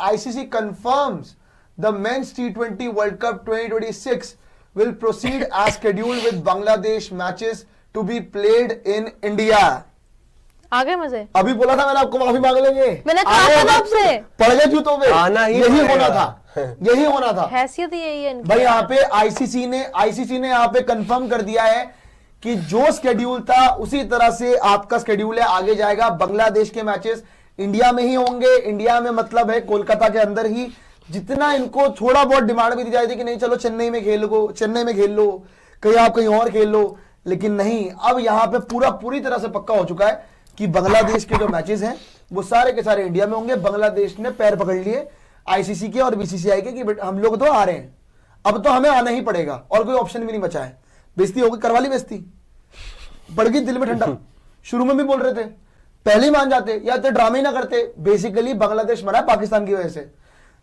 ICC confirms the men's T20 World Cup 2026 will proceed as scheduled with Bangladesh matches to be played in India. आ गए मजे। अभी बोला था मैंने आपको माफी मांग लेंगे, मैंने कहा था आपसे, पड़ गए जूतों पे, यही होना था, यही होना था। हैसियत यही है इनकी। भाई यहाँ पे आईसीसी ने यहाँ पे कंफर्म कर दिया है कि जो स्केड्यूल था उसी तरह से आपका स्केड्यूल है, आगे जाएगा। बांग्लादेश के मैचेस इंडिया में ही होंगे। इंडिया में मतलब है कोलकाता के अंदर ही। जितना इनको थोड़ा बहुत डिमांड भी दी जाती कि नहीं चलो चेन्नई में खेल लो, कहीं आप कहीं और खेल लो, लेकिन नहीं, अब यहाँ पे पूरी तरह से पक्का हो चुका है कि बांग्लादेश के जो मैचेस हैं वो सारे के सारे इंडिया में होंगे। बांग्लादेश ने पैर पकड़ लिए आईसीसी के और बीसीसीआई के कि हम लोग तो आ रहे हैं, अब तो हमें आना ही पड़ेगा और कोई ऑप्शन भी नहीं बचा है। बेइज्जती होगी, करवा ली बेइज्जती, पड़ गई दिल में ठंडा। शुरू में भी बोल रहे थे, पहले ही मान जाते या तो ड्रामे ही ना करते। बेसिकली बांग्लादेश मरा है पाकिस्तान की वजह से।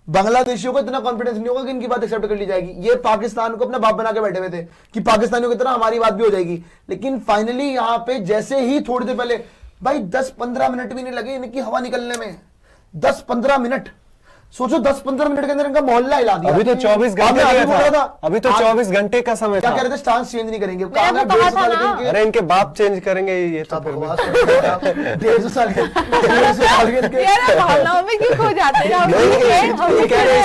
बांग्लादेशियों को इतना कॉन्फिडेंस नहीं होगा कि इनकी बात एक्सेप्ट कर ली जाएगी। ये पाकिस्तान को अपना बाप बना के बैठे हुए थे कि पाकिस्तानियों की तरह हमारी बात भी हो जाएगी, लेकिन फाइनली यहाँ पे जैसे ही थोड़ी देर पहले, भाई 10-15 मिनट भी नहीं लगे इनकी हवा निकलने में। 10-15 मिनट, सोचो 10-15 मिनट के अंदर इनका मोहल्ला हिला दिया। अभी तो 24 घंटे था, अभी तो 24 घंटे का समय क्या था। कह रहे थे, स्टांस चेंज नहीं करेंगे। अरे इनके बाप चेंज करेंगे ये तो फिर 150 साल के भावनाओं में क्यों खो जाते हैं आप?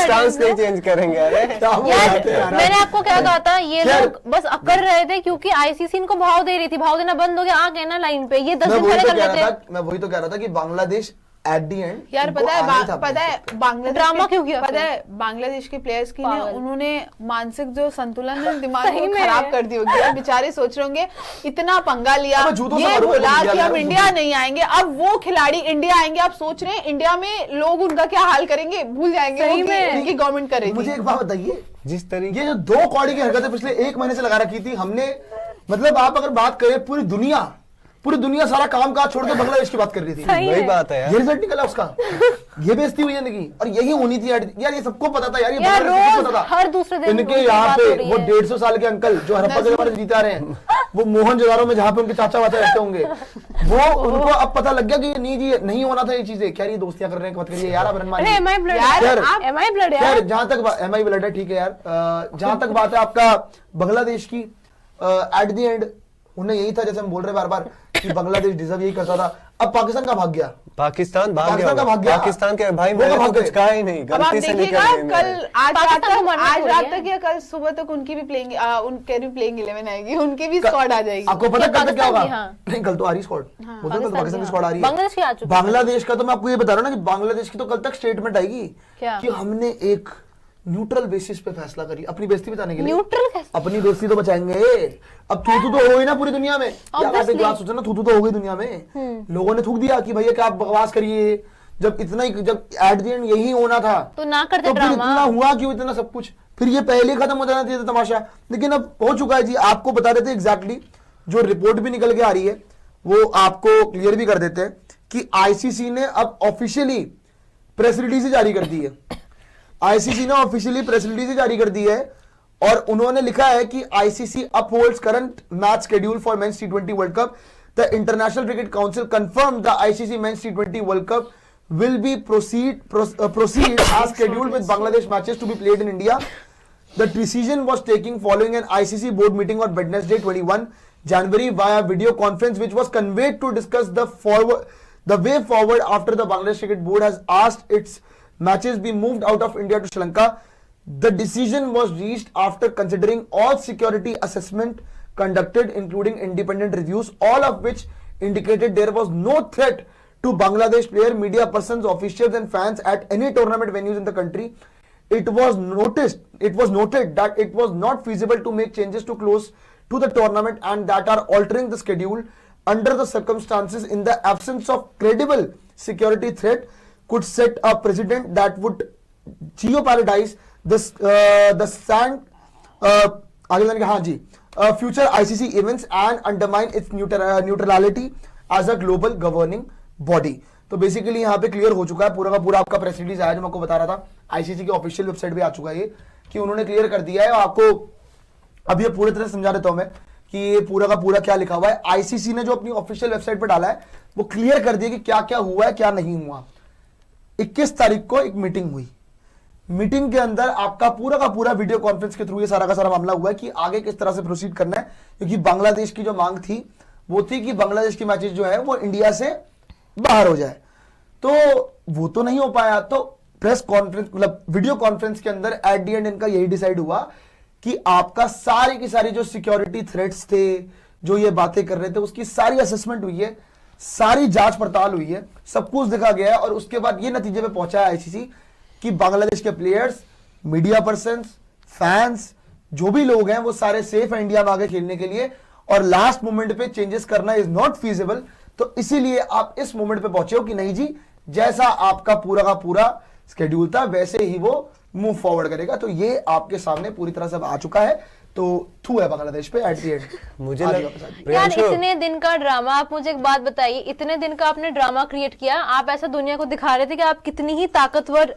स्टांस नहीं चेंज करेंगे। अरे यार मैंने आपको क्या कहा था, ये लोग बस अकड़ रहे थे क्योंकि आईसीसी इनको भाव दे रही थी, भाव देना बंद हो गया, आ गए ना लाइन पे। ये 10 दिन पहले कर रहे थे। मैं वही तो कह रहा था कि बांग्लादेश एट दी एंड, यार पता है बांग्लादेश ड्रामा क्यों किया? पता है बांग्लादेश के प्लेयर्स की ना, उन्होंने मानसिक जो संतुलन है दिमाग को खराब कर दी होगी। अब बेचारे सोच रहे होंगे इतना पंगा लिया, ये बोला कि हम इंडिया नहीं आएंगे, अब वो खिलाड़ी इंडिया आएंगे। आप सोच रहे हैं इंडिया में लोग उनका क्या हाल करेंगे, भूल जाएंगे उनकी गवर्नमेंट करेगी। मुझे एक बात बताइए, जिस तरीके ये जो 2 कौड़ी की हरकतें पिछले 1 महीने से लगा रखी थी हमने, मतलब आप अगर बात करें पूरी दुनिया सारा काम काज छोड़ के बांग्लादेश की बात कर रही थी। वही बात है यार, ये रिजल्ट निकला उसका, ये बेइज्जती हुई जिंदगी, और यही होनी थी यार। ये सबको पता था यार, ये रोज हर दूसरे दिन इनके यहाँ पे वो 150 साल के अंकल जो हड़प्पा के जमाने से जीते आ रहे हैं, वो मोहनजोदारो में जहाँ पे उनके चाचा वाचा रहते होंगे, वो उनको अब पता लग गया कि नहीं जी नहीं होना था ये चीजें। क्या ये दोस्तियां कर रहे हैं, मत करिए यार, अब जहां तक एमआई ब्लड है, ठीक है यार। जहां तक बात है आपका बांग्लादेश की, एट द एंड उन्हें यही था, जैसे हम बोल रहे बार बार कि बांग्लादेश डिजर्व यही करता था। अब पाकिस्तान का भाग गया, पाकिस्तान भाग गया। पाकिस्तान के भाई मैंने तो कुछ कहा ही नहीं, गलती से निकल गए। कल आज रात तक या कल सुबह तक उनकी भी प्लेइंग 11 आएगी, उनकी भी स्क्वाड आ जाएगी। आपको पता कल क्या होगा? नहीं, कल तो आ रही स्क्वाड, पाकिस्तान की स्क्वाड आ रही है। बांग्लादेश का तो मैं आपको ये बता रहा हूँ ना कि बांग्लादेश की तो कल तक स्टेटमेंट आएगी कि हमने एक न्यूट्रल बेसिस पे फैसला करी अपनी बेइज्जती बचाने के लिए। न्यूट्रल अपनी बेइज्जती तो बचाएंगे। अब थूथू तो हो गई ना पूरी दुनिया में, सोचो ना, थूथू तो हो गई दुनिया में। लोगों ने थूक दिया कि भैया क्या आप बकवास करिए, जब एट द एंड यही होना था तो ना करते तो फिर इतना हुआ क्यों, इतना सब कुछ फिर ये पहले खत्म हो जाना चाहिए था तमाशा। लेकिन अब हो चुका है जी। आपको बता देते एग्जैक्टली, जो रिपोर्ट भी निकल के आ रही है वो आपको क्लियर भी कर देते हैं कि आईसीसी ने अब ऑफिशियली प्रेस रिलीज जारी कर दी है। आईसीसी ने ऑफिशियली प्रेस रिलीज जारी कर दी है और उन्होंने लिखा है कि ICC upholds current match schedule for men's टी20 world cup. The international cricket council confirm the ICC men's टी20 world cup will be proceed as scheduled with Bangladesh matches to be played in India. The decision was taken following an ICC board meeting on Wednesday 21 January via video conference, which was conveyed to discuss the way forward after the Bangladesh Cricket Board has asked its matches be moved out of India to Sri Lanka. The decision was reached after considering all security assessment conducted, including independent reviews, all of which indicated there was no threat to Bangladesh player, media persons, officials and fans at any tournament venues in the country. It was noted that it was not feasible to make changes to close to the tournament and that are altering the schedule under the circumstances in the absence of credible security threat could set a precedent that would jeopardize the future ICC events and undermine its neutrality as a global governing body. तो basically यहाँ पे clear हो चुका है, पूरा का पूरा आपका प्रेस रिलीज आया जो मैं आपको बता रहा था। आईसीसी की ऑफिशियल वेबसाइट पे आ चुका है ये कि उन्होंने क्लियर कर दिया है। और आपको अब ये पूरी तरह समझा देता हूं मैं कि ये पूरा का पूरा क्या लिखा हुआ है। आईसीसी ने जो अपनी ऑफिशियल वेबसाइट पे डाला है वो क्लियर कर दिया कि क्या क्या हुआ है क्या नहीं हुआ। 21 तारीख को एक मीटिंग हुई। मीटिंग के अंदर आपका पूरा का पूरा वीडियो कॉन्फ्रेंस के थ्रू ये सारा का सारा मामला हुआ है कि आगे किस तरह से प्रोसीड करना है, क्योंकि बांग्लादेश की जो मांग थी वो थी कि बांग्लादेश की मैचेस जो है वो इंडिया से बाहर हो जाए, तो वो तो नहीं हो पाया। तो प्रेस कॉन्फ्रेंस मतलब वीडियो कॉन्फ्रेंस के अंदर एट द एंड इनका यही डिसाइड हुआ कि आपका सारी की सारी जो सिक्योरिटी थ्रेट्स थे, जो ये बातें कर रहे थे, उसकी सारी असेसमेंट हुई है, सारी जांच पड़ताल हुई है, सब कुछ देखा गया है और उसके बाद ये नतीजे पे पहुंचा है आईसीसी कि बांग्लादेश के प्लेयर्स, मीडिया पर्संस, फैंस, जो भी लोग हैं वो सारे सेफ है इंडिया में आगे खेलने के लिए, और लास्ट मोमेंट पे चेंजेस करना इज नॉट फीजिबल। तो इसीलिए आप इस मोमेंट पे पहुंचे हो कि नहीं जी, जैसा आपका पूरा का पूरा स्केड्यूल था वैसे ही वो मूव फॉरवर्ड करेगा। तो ये आपके सामने पूरी तरह से आ चुका है, तो थू है बांग्लादेश पे एट द एंड। मुझे यार इतने दिन का ड्रामा, आप मुझे एक बात बताइए, इतने दिन का आपने ड्रामा क्रिएट किया, आप ऐसा दुनिया को दिखा रहे थे कि आप कितनी ही ताकतवर,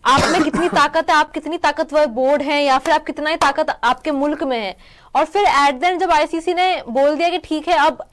आप में कितनी ताकत है, आप कितनी ताकतवर बोर्ड है, या फिर आप कितना ही ताकत आपके मुल्क में है, और फिर एट द एंड जब आईसीसी ने बोल दिया कि ठीक है अब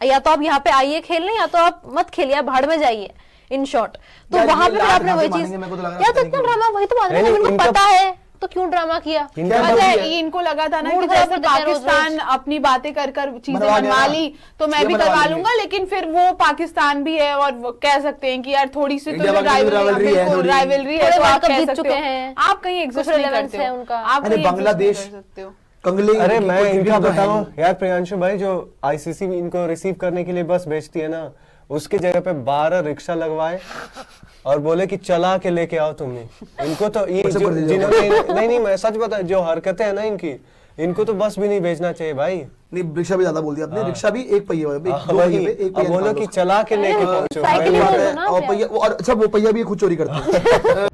या तो आप यहाँ पे आइए खेलने या तो आप मत खेलिए, भाड़ में जाइए, इन शॉर्ट, तो वहां पे आपने वही चीज, या तो इतना ड्रामा, वही तो बात है, इनको पता है तो क्यों ड्रामा किया? इनको लगा था ना कि जैसे पाकिस्तान अपनी बातें कर चीजें बनवा ली तो मैं भी करवा लूंगा, लेकिन फिर वो पाकिस्तान भी है और वो कह सकते हैं कि यार थोड़ी सी तो राइवलरी है, तो आप कह सकते हैं आप कहीं एग्जिस्ट नहीं करते हो, आप बांग्लादेश अरे मैं इनका बताऊं यार प्रियांशु भाई, जो आईसीसी इनको रिसीव करने के लिए बस भेजती है ना, उसकी जगह पे 12 रिक्शा लगवाए और बोले कि चला के लेके आओ तुम ही इनको। तो ये जिन्होंने नहीं मैं सच बता, जो हरकतें है ना इनकी, इनको तो बस भी नहीं भेजना चाहिए भाई। नहीं, रिक्शा भी ज्यादा बोल दिया आपने, रिक्शा भी एक पहिए बोलो कि चला के लेके पहुंचो, और अच्छा वो पहिया भी खुद चोरी करते हैं।